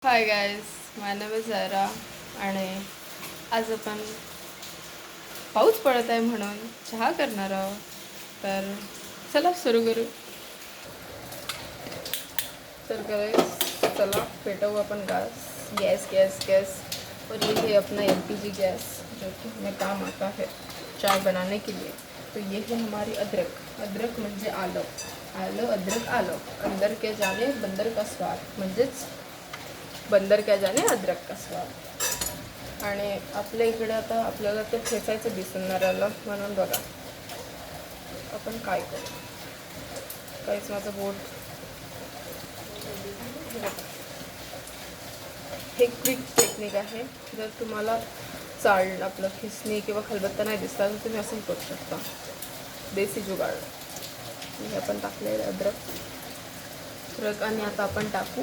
High guys, my name is Zaira आणि आज आपण पाऊस पडत आहे म्हणून चहा करणार आहोत. तर चला सुरू करू. तर गाइस चला पेटवू अपन गैस. और ये है अपना LPG गैस जो कि हमें काम आता है चाय बनाने के लिए. तो ये है हमारी अदरक म्हणजे आलं अद्रक आलं अंदर के जाने बंदर का स्वाद म्हणजेच बंदर क्या जाने अद्रक का स्वाद. आणि आपल्या इकडे आता आपल्याला ते ठेचायचं दिसून नाही राहिलं म्हणून बघा आपण काय करू. काहीच माझं बोट हे क्विक टेक्निक आहे. जर तुम्हाला आपलं खिसणी किंवा खलबत्ता नाही दिसला तर तुम्ही असंही करू शकता. देसी जुगाड. हे आपण टाकलेलं अद्रक आणि आता आपण टाकू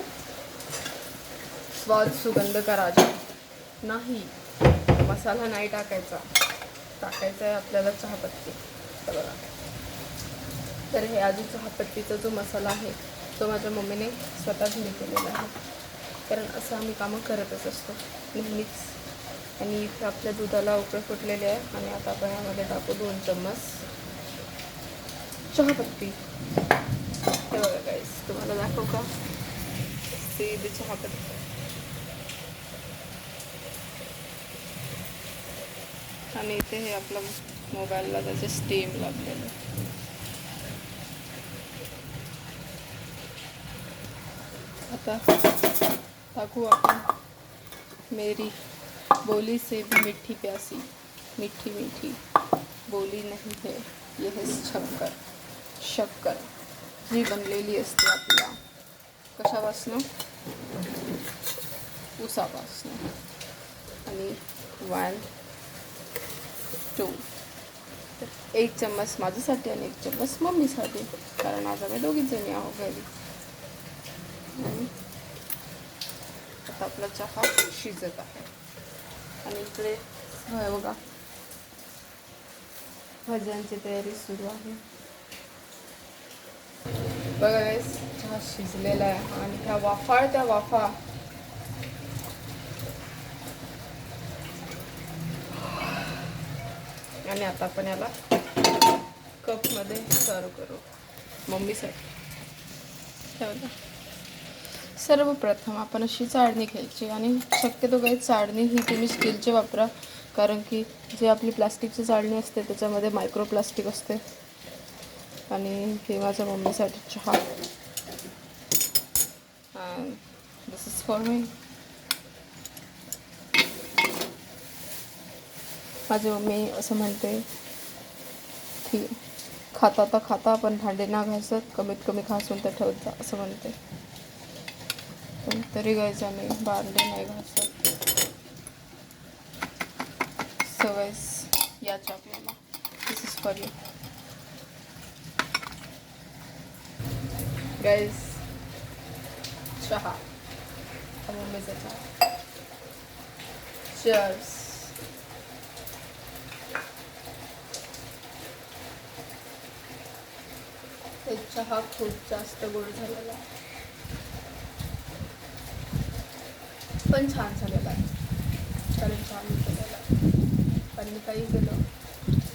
स्वाद सुगंध का राजा. नाही मसाला नाही टाकायचा आहे आपल्याला चहापत्ती. बघा तर हे आधी चहापत्तीचा जो मसाला आहे तो माझ्या मम्मीने स्वतःच घरी केलेला आहे, कारण असं आम्ही कामं करतच असतो नेहमीच. आणि इथे आपल्या दुधाला उकळे फुटलेले आहे आणि आता आपण यामध्ये टाकू 2 चम्मच चहापत्ती. हे बघा गाईस, तुम्हाला दाखवू का सीधी चहापत्ती. आणि इथे हे आपलं मोबाईलला त्याचे स्टीम लागलेलं. आता टाकू आपण मेरी बोली से भी मीठी प्यासी मीठी बोली नहीं है ये है शक्कर जी बनलेली असते आपल्या कशापासनं ऊसापासनं. आणि 1 2 तर 1 चम्मच माझ्यासाठी आणि 1 चम्मच मम्मीसाठी, कारण आज आम्ही दोघीच जणी आहोत घरी. आणि आता आपला चहा शिजत आहे आणि इकडे बघा भाज्यांची तयारी सुरू आहे. बघा गाईस, चहा शिजलेला आहे आणि ह्या वाफा आणि आता आपण याला कपमध्ये सर्व करू मम्मीसाठी. ठेवलं. सर्वप्रथम आपण अशी चाळणी घ्यायची आणि शक्यतो काही चाळणी ही तुम्ही स्टीलची वापरा, कारण की जे आपली प्लास्टिकची चाळणी असते त्याच्यामध्ये मायक्रोप्लास्टिक असते. आणि हे माझ्या मम्मीसाठी चहा. दिस इज फॉर मी. माझी मम्मी असं म्हणते की खाता पण भांडे ना घासत, कमीत कमी घासून तर ठेवत जा असं म्हणते. पण तरी गाईज आम्ही भांडे नाही घासत. सो गाईज याच्या आपल्याला दिस इज फॉर यू गाईज. चहा मम्मीचा चहा. चीयर्स. चहा खूप जास्त गोड झालेला आहे पण छान झालेला आहे, कारण छान केलेला आहे. पण मी काही केलं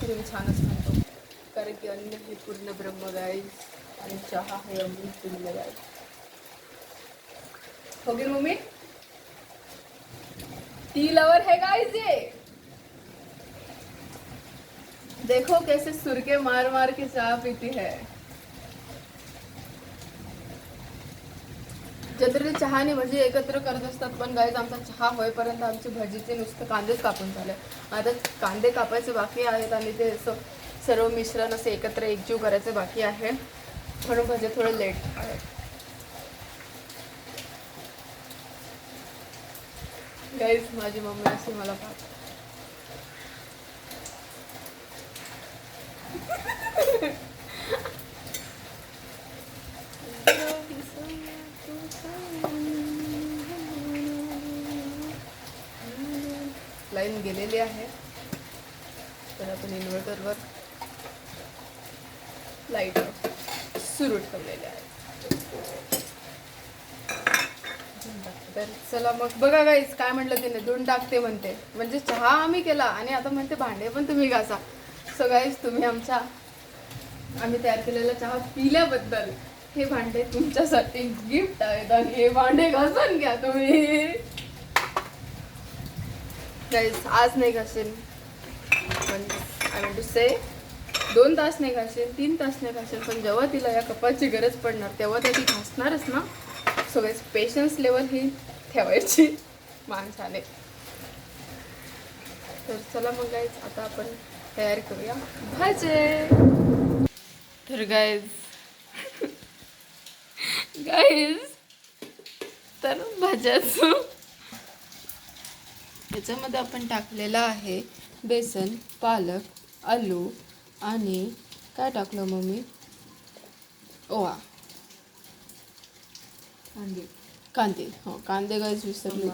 तरी मी छानच म्हणतो, कारण की अन्न हे पूर्ण ब्रह्म गाईज आणि चहा हे अमृत तुल्य गाईज. हो गई मम्मी, टी लवर है गाइस ये. देखो कैसे सुरके मार के चहा पीती है. जनरली चहाने भजी एकत्र करत असतात, पण गाईज आमचा चहा होईपर्यंत आमची भजीचे नुसतं कांदेच कापून झाले. आता कांदे कापायचे बाकी आहेत आणि ते सर्व मिश्रण असे एकत्र एकजीव करायचे बाकी आहे, म्हणून भजी थोडं लेट आहे. गाईज माझी मम्मी अशी मला पाहते. लाईन गेलेली आहे तर आपण इन्व्हर्टरवर लाईट सुरू ठेवलेले आहे. तर चला मग बघा गाईस, काय म्हटलं तिने, धुवून टाकते म्हणते, म्हणजे चहा आम्ही केला आणि आता म्हणते भांडे पण तुम्ही घासा. सो गाईस, तुम्ही आम्ही तयार केलेला चहा पिल्याबद्दल हे भांडे तुमच्यासाठी गिफ्ट आहेत आणि हे भांडे घासून घ्या तुम्ही. गाईस, आज नाही घासेन, पण आय वॉन्ट टू से 2 तास नाही घासेल, 3 तास नाही घासेल, पण जेव्हा तिला या कपाची गरज पडणार तेव्हा त्या ती घासणारच ना. सो गाईस, पेशन्स लेवल ही ठेवायची माणसाने. तर चला मग गाईज, आता आपण तयार करूया भाजे. तर गाईज तर भाज्याचं याच्यामध्ये आपण टाकलेलं आहे बेसन, पालक, आलू आणि काय टाकलं मम्मी, ओवा, कांदे. हो, कांदे गाईज विसरले.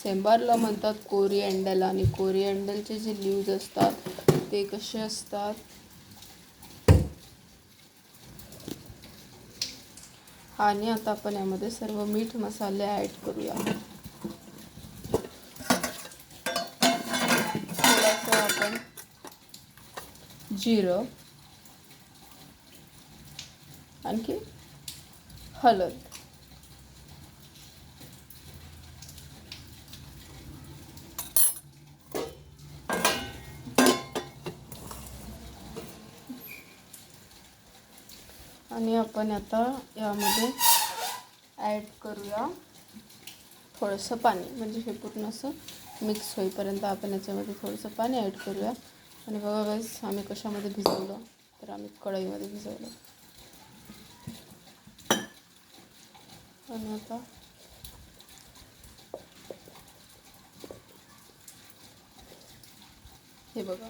सेंबारला म्हणतात कोरिएंडल, आणि कोरिएंडलचे जे लीव्ज असतात ते कसे असतात, आणि आता आपण यामध्ये सर्व मीठ मसाले ॲड करूया. थोडंसं आपण जिरं, आणखी हळद, आणि आपण आता यामध्ये ॲड करूया थोडंसं पाणी, म्हणजे हे पूर्ण असं मिक्स होईपर्यंत आपण याच्यामध्ये थोडंसं पाणी ॲड करूया. आणि बघा गाईस, आम्ही कशामध्ये भिजवलं, तर आम्ही कढईमध्ये भिजवलं. आणि आता हे बघा,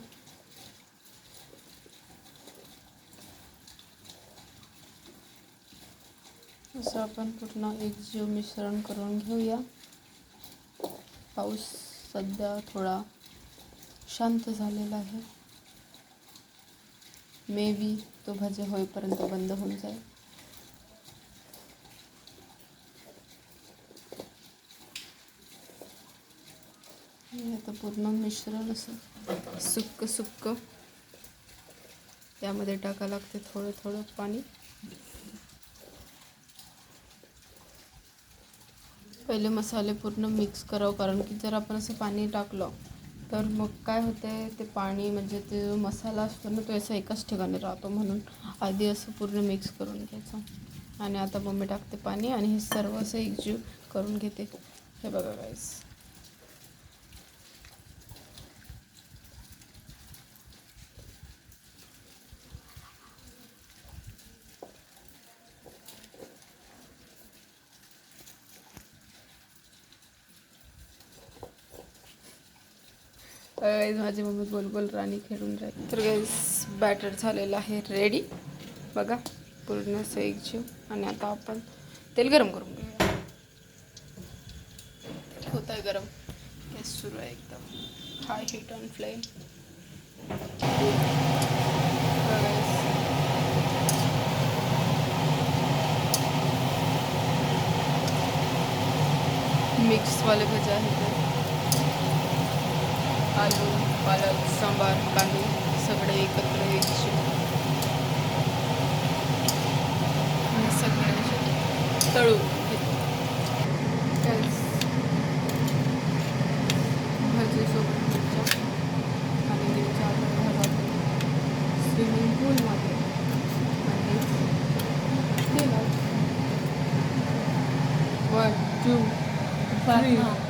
असं आपण पूर्ण एकजीव मिश्रण करून घेऊया. पाऊस सध्या थोडा शांत झालेला आहे, मे बी तो भजे होईपर्यंत बंद होऊन जाईल. आता पूर्ण मिश्रण असं सुक्क त्यामध्ये टाकावं लागते थोडं थोडं पाणी. पहिले मसाले पूर्ण मिक्स करावं, कारण की जर आपण असं पाणी टाकलं तर मग काय होते, ते पाणी म्हणजे ते जो मसाला असतो ना तो असा एकाच ठिकाणी राहतो, म्हणून आधी असं पूर्ण मिक्स करून घ्यायचं. आणि आता मम्मी टाकते पाणी आणि हे सर्व असं एकजीव करून घेते. हे बघा गाईस, माझी मम्मी गोल गोल राणी खेळून राहील. तर गाईस, बॅटर झालेलं आहे रेडी, बघा पूर्ण असं एकजीव. आणि आता आपण तेल गरम करून घेऊया. होत आहे गरम, गॅस सुरू आहे एकदम हाय हीट ऑन फ्लेम. मिक्सवाले भजे आहेत, आलू, पालक, सांबार, कांदे सगळे एकत्र यायचे आणि सगळे तळू भजी सोबत आणि मिरच्या स्विमिंग पूलमध्ये आणि तेलात 1 2 3.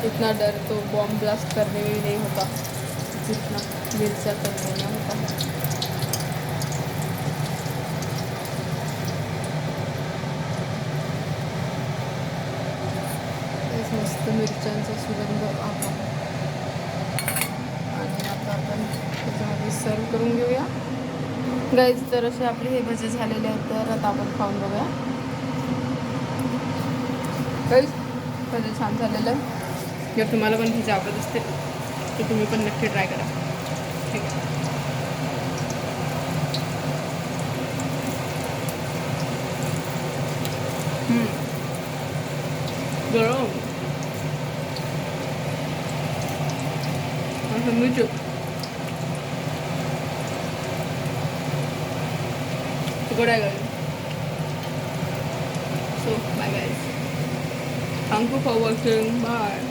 इतना डर तो बॉम्ब ब्लास्ट करने में भी नहीं होता जितना मिर्चा करने में होता है. मस्त मिरच्यांचा सुगंध आला. आणि आता आपण त्याच्यामध्ये सर्व करून घेऊया गाईज. तर असे आपले हे भजे झालेले आहेत, तर आता आपण खाऊन बघूया गाईज. भजे छान झालेलं आहे. जर तुम्हाला पण भजी आवडत असते तर तुम्ही पण नक्की ट्राय करा. ठीक आहे. गरम असं मीठ good guys. So bye guys. Thank you for watching. Bye.